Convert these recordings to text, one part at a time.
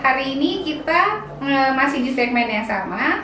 hari ini kita masih di segmen yang sama,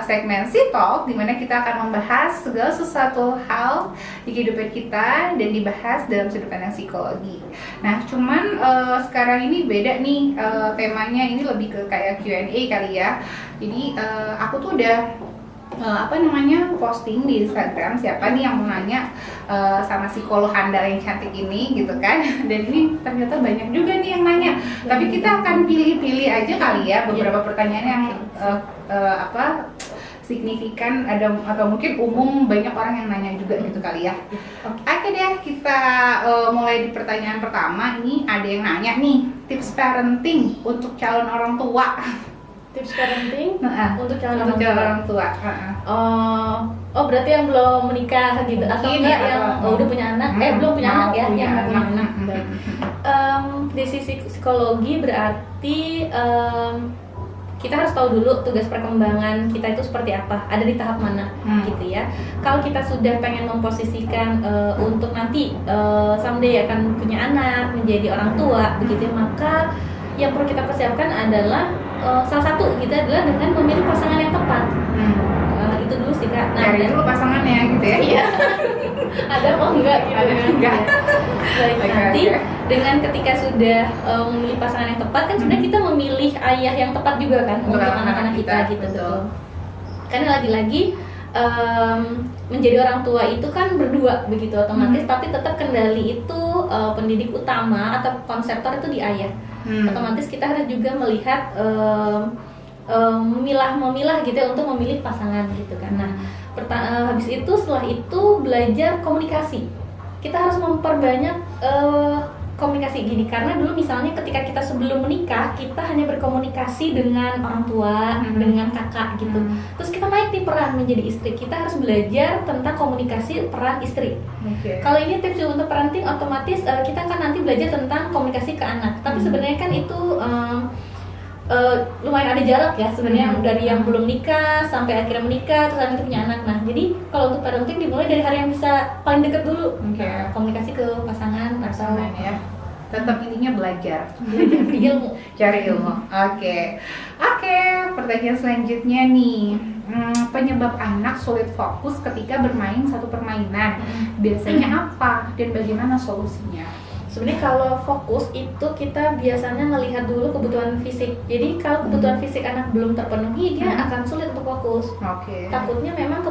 segmen Psitalk, dimana kita akan membahas segala sesuatu hal di kehidupan kita dan dibahas dalam sudut pandang psikologi. Nah, cuman sekarang ini beda nih, temanya ini lebih ke kayak Q&A kali ya. Jadi aku tuh udah posting di Instagram siapa nih yang mau nanya sama psikolog handal yang cantik ini gitu kan. Dan ini ternyata banyak juga nih yang nanya. Tapi kita akan pilih-pilih aja kali ya beberapa pertanyaan yang signifikan ada atau mungkin umum, banyak orang yang nanya juga gitu kali ya. Oke deh, kita mulai di pertanyaan pertama. Ini ada yang nanya nih, tips parenting untuk calon orang tua. Tips parenting untuk calon orang tua. Oh berarti yang belum menikah gitu atau enggak yang udah punya anak? Belum punya anak ya, yang belum punya anak. Baik. Di sisi psikologi berarti kita harus tahu dulu tugas perkembangan kita itu seperti apa, ada di tahap mana gitu ya. Kalau kita sudah pengen memposisikan untuk nanti someday akan punya anak, menjadi orang tua begitu ya, maka yang perlu kita persiapkan adalah salah satu gitu adalah dengan memilih pasangan yang tepat. Itu dulu sih Kak. Nah, cari dulu pasangannya gitu ya. Iya. Ada apa enggak gitu. Ada enggak. Baik, nanti dengan ketika sudah memilih pasangan yang tepat kan sebenarnya kita memilih ayah yang tepat juga kan untuk anak-anak kita gitu. Betul. Karena lagi-lagi menjadi orang tua itu kan berdua begitu otomatis, tapi tetap kendali itu pendidik utama atau konseptor itu di ayah. Otomatis kita harus juga melihat memilah gitu ya untuk memilih pasangan gitu kan. Nah, habis itu setelah itu belajar komunikasi. Kita harus memperbanyak komunikasi gini, karena dulu misalnya ketika kita sebelum menikah kita hanya berkomunikasi dengan orang tua, dengan kakak gitu. Terus kita naik di peran menjadi istri, kita harus belajar tentang komunikasi peran istri. Kalau ini tips untuk parenting, otomatis kita kan nanti belajar tentang komunikasi ke anak. Tapi sebenarnya kan itu lumayan ada jarak ya sebenarnya, dari yang belum nikah sampai akhirnya menikah terus nanti punya anak. Nah, jadi kalau untuk parenting dimulai dari hari yang bisa paling dekat dulu. Komunikasi ke pasangan atau ya. Tetap intinya belajar ilmu, cari ilmu. Oke, pertanyaan selanjutnya nih, penyebab anak sulit fokus ketika bermain satu permainan biasanya apa dan bagaimana solusinya? Sebenarnya kalau fokus itu kita biasanya melihat dulu kebutuhan fisik. Jadi kalau kebutuhan fisik anak belum terpenuhi, dia akan sulit untuk fokus. Takutnya memang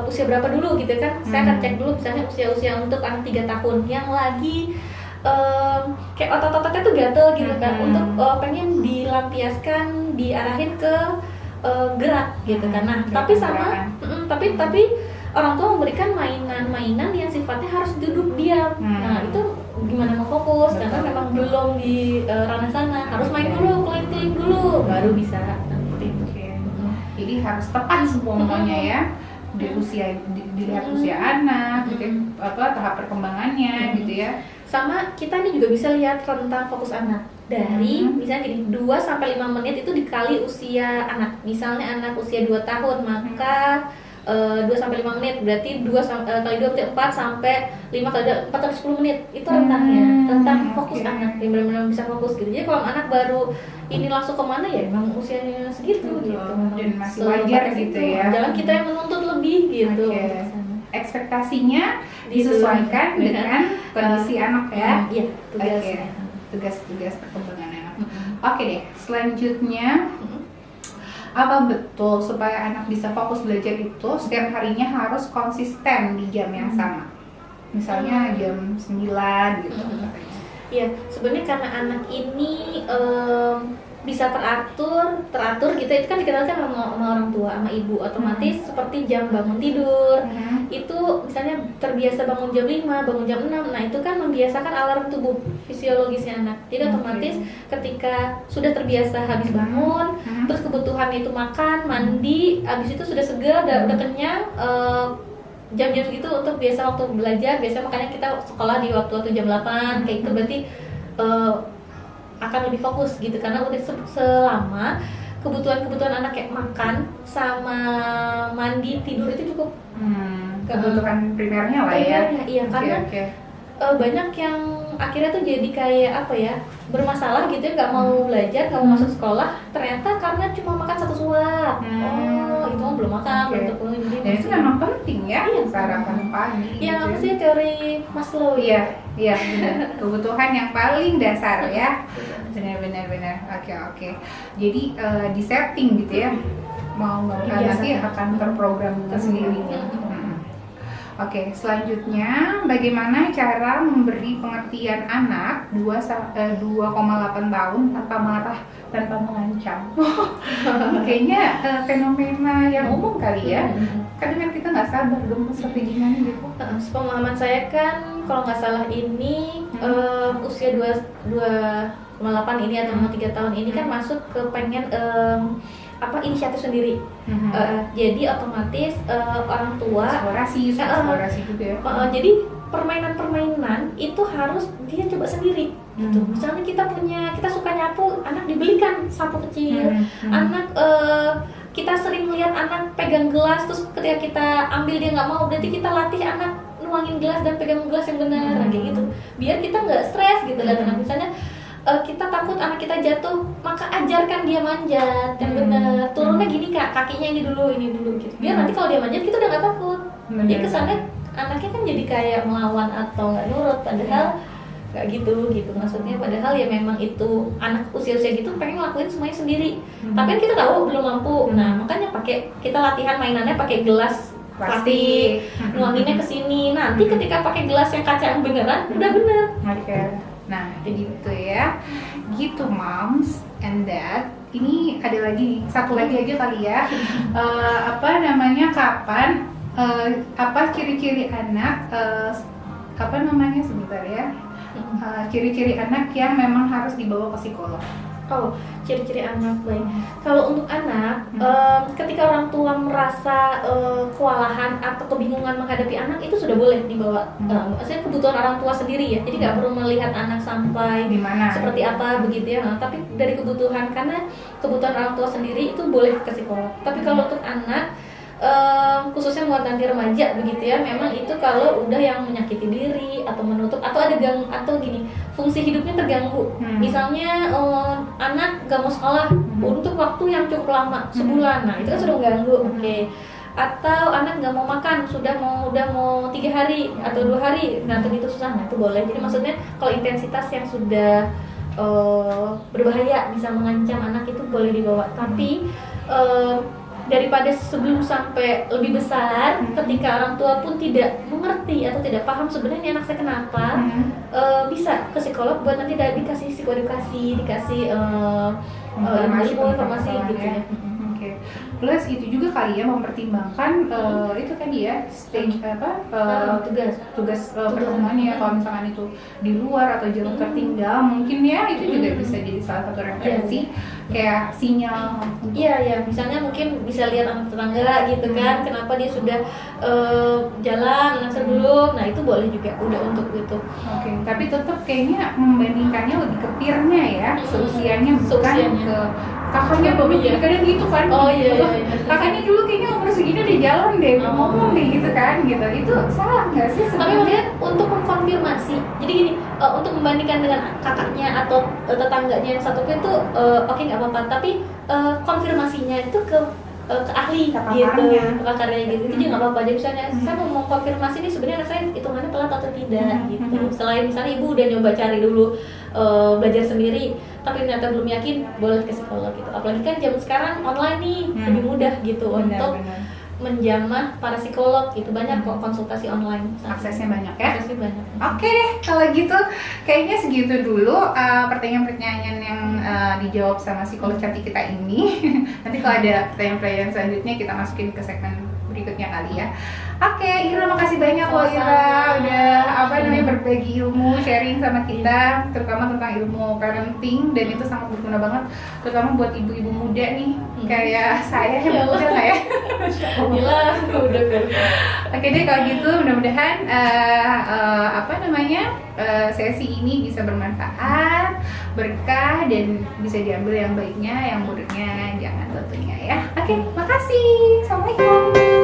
usia berapa dulu gitu kan. Saya akan cek dulu misalnya usia untuk anak 3 tahun yang lagi kayak otot-ototnya tuh gatel gitu kan, untuk pengen dilampiaskan, diarahin ke gerak gitu kan. Nah, tapi orang tua memberikan mainan-mainan yang sifatnya harus duduk diam. Nah, itu gimana mau fokus? Karena memang belum di ranah sana. Harus main dulu, keliling-keliling dulu, baru bisa nanti. Jadi harus tepat semuanya ya. Dilihat usia anak, gitu, tahap perkembangannya gitu ya. Sama kita nih juga bisa lihat rentang fokus anak dari misalnya gini, 2-5 menit itu dikali usia anak. Misalnya anak usia 2 tahun, maka 2-5 menit berarti 2 kali 2 berarti 4 sampai 5 kali 4 sampai 10 menit itu rentangnya, rentang fokus anak yang benar-benar bisa fokus gitu. Jadi kalau anak baru ini langsung kemana ya memang usianya segitu gitu, dan masih wajar gitu ya. Jangan kita yang menuntut lebih gitu. Ekspektasinya disesuaikan dengan kondisi anak ya. Iya, tugas perkembangan anak. Oke deh, selanjutnya apa betul supaya anak bisa fokus belajar itu setiap harinya harus konsisten di jam yang sama? Misalnya jam 9 gitu. Iya, sebenarnya karena anak ini bisa teratur gitu, itu kan dikendalikan sama orang tua, sama ibu. Otomatis seperti jam bangun tidur, itu misalnya terbiasa bangun jam 5, bangun jam 6. Nah, itu kan membiasakan alarm tubuh fisiologisnya anak. Jadi otomatis ketika sudah terbiasa habis bangun, terus kebutuhannya itu makan, mandi, habis itu sudah segar, udah kenyang, jam-jam segitu untuk biasa waktu belajar. Biasa makanya kita sekolah di waktu jam 8 kayak gitu, berarti akan lebih fokus gitu, karena udah selama kebutuhan anak kayak makan sama mandi tidur itu cukup. Kebutuhan primernya lah ya. Iya, karena banyak yang akhirnya tuh jadi kayak apa ya, bermasalah gitu ya, nggak mau belajar, nggak mau masuk sekolah, ternyata karena cuma makan 1 suap. Oh, itu mah belum makan, belum terpenuhi. Dan itu memang penting ya, sarapan pagi. Iya, apa sih teori Maslow? Iya, benar. Kebutuhan yang paling dasar ya. Benar. Oke. Jadi di setting gitu ya, mau nanti akan terprogram sendirinya. Oke, selanjutnya bagaimana cara memberi pengertian anak 2,8 tahun tanpa marah, tanpa mengancam? Kayaknya fenomena yang umum kali ya. Kadang kita nggak sabar gemes strateginya gitu. Sepemahaman saya kan kalau nggak salah ini usia 2,8 ini atau 3 tahun ini kan masuk ke pengen inisiatif sendiri. Jadi otomatis orang tua eksplorasi juga ya. Jadi permainan itu harus dia coba sendiri gitu. Misalnya kita suka nyapu, anak dibelikan sapu kecil. Anak kita sering lihat anak pegang gelas, terus ketika kita ambil dia nggak mau, berarti kita latih anak nuangin gelas dan pegang gelas yang benar, kayak gitu. Biar kita nggak stres gitu lihat anak. Misalnya kita takut anak kita jatuh, maka ajarkan dia manjat yang benar. Turunnya gini Kak, kakinya ini dulu gitu. Biar nanti kalau dia manjat kita udah nggak takut. Jadi kesannya anaknya kan jadi kayak melawan atau nggak nurut, padahal nggak gitu maksudnya. Padahal ya memang itu anak usia-usia gitu pengen ngelakuin semuanya sendiri. Tapi kan kita tahu belum mampu. Nah makanya kita latihan mainannya pakai gelas plastik, nuanginnya ke sini. Nanti ketika pakai gelas yang kaca yang beneran, udah bener. Nah, gitu ya. Gitu moms and dad. Ini ada lagi nih, satu lagi aja kali ya. Kapan ciri-ciri anak sebentar ya. Ciri-ciri anak yang memang harus dibawa ke psikolog. Oh, ciri-ciri anak baik. Kalau untuk anak, ketika orang tua merasa kewalahan atau kebingungan menghadapi anak, itu sudah boleh dibawa. Maksudnya kebutuhan orang tua sendiri ya. Jadi nggak perlu melihat anak sampai dimana, seperti apa begitu ya. Tapi dari kebutuhan, karena kebutuhan orang tua sendiri itu boleh ke psikolog. Tapi kalau untuk anak, khususnya buat nanti remaja begitu ya, memang itu kalau udah yang menyakiti diri atau menutup atau ada atau gini, fungsi hidupnya terganggu. Misalnya anak gak mau sekolah untuk waktu yang cukup lama, sebulan, nah itu kan sudah mengganggu. Atau anak nggak mau makan, udah mau 3 hari atau 2 hari, nah itu susah, nah itu boleh. Jadi maksudnya kalau intensitas yang sudah berbahaya, bisa mengancam anak, itu boleh dibawa. Tapi daripada sebelum sampai lebih besar, ketika orang tua pun tidak mengerti atau tidak paham sebenarnya anak saya kenapa, bisa ke psikolog buat nanti dikasih psikoedukasi, dikasih informasi gitu ya. Plus itu juga kali ya mempertimbangkan itu tadi ya stage tugas pertemuannya. Kalau misalkan itu di luar atau jauh tertinggal, mungkin ya itu juga bisa jadi salah satu referensi kayak sinyal. Iya, misalnya mungkin bisa lihat anak tetangga gitu kan, kenapa dia sudah jalan, anak belum. Nah itu boleh juga udah untuk itu. Tapi tetap kayaknya membandingkannya lebih ke peer-nya ya, seusianya bukan ke kakaknya. Kadang gitu kan. Kakaknya dulu kayaknya umur segini udah jalan deh, ngomong deh gitu kan gitu. Itu salah nggak sih? Tapi maksudnya untuk mengkonfirmasi. Jadi gini, untuk membandingkan dengan kakaknya atau tetangganya yang satu itu oke nggak apa-apa. Tapi konfirmasinya itu ke ahli gitu, ke kakarnya gitu. Itu juga nggak apa-apa. Jadi misalnya saya mau konfirmasi nih sebenarnya anak saya hitungannya telat atau tidak gitu. Selain misalnya ibu udah nyoba cari dulu belajar sendiri, tapi ternyata belum yakin, boleh ke psikolog gitu. Apalagi kan zaman sekarang online nih, lebih mudah gitu untuk menjamah para psikolog gitu. Banyak kok konsultasi online, aksesnya banyak ya. Banyak. Oke deh, kalau gitu kayaknya segitu dulu pertanyaan-pertanyaan yang dijawab sama psikolog cantik kita ini. Nanti kalau ada pertanyaan-pertanyaan selanjutnya kita masukin ke segmen berikutnya kali ya. Oke, Ira, makasih banyak loh Ira udah berbagi ilmu, sharing sama kita, terutama tentang ilmu parenting, dan itu sangat berguna banget, terutama buat ibu-ibu muda nih kayak saya yang muda nggak ya? Udah. Oke deh, kalau gitu mudah-mudahan sesi ini bisa bermanfaat, berkah, dan bisa diambil yang baiknya, yang buruknya jangan tentunya ya. Oke, makasih. Assalamualaikum.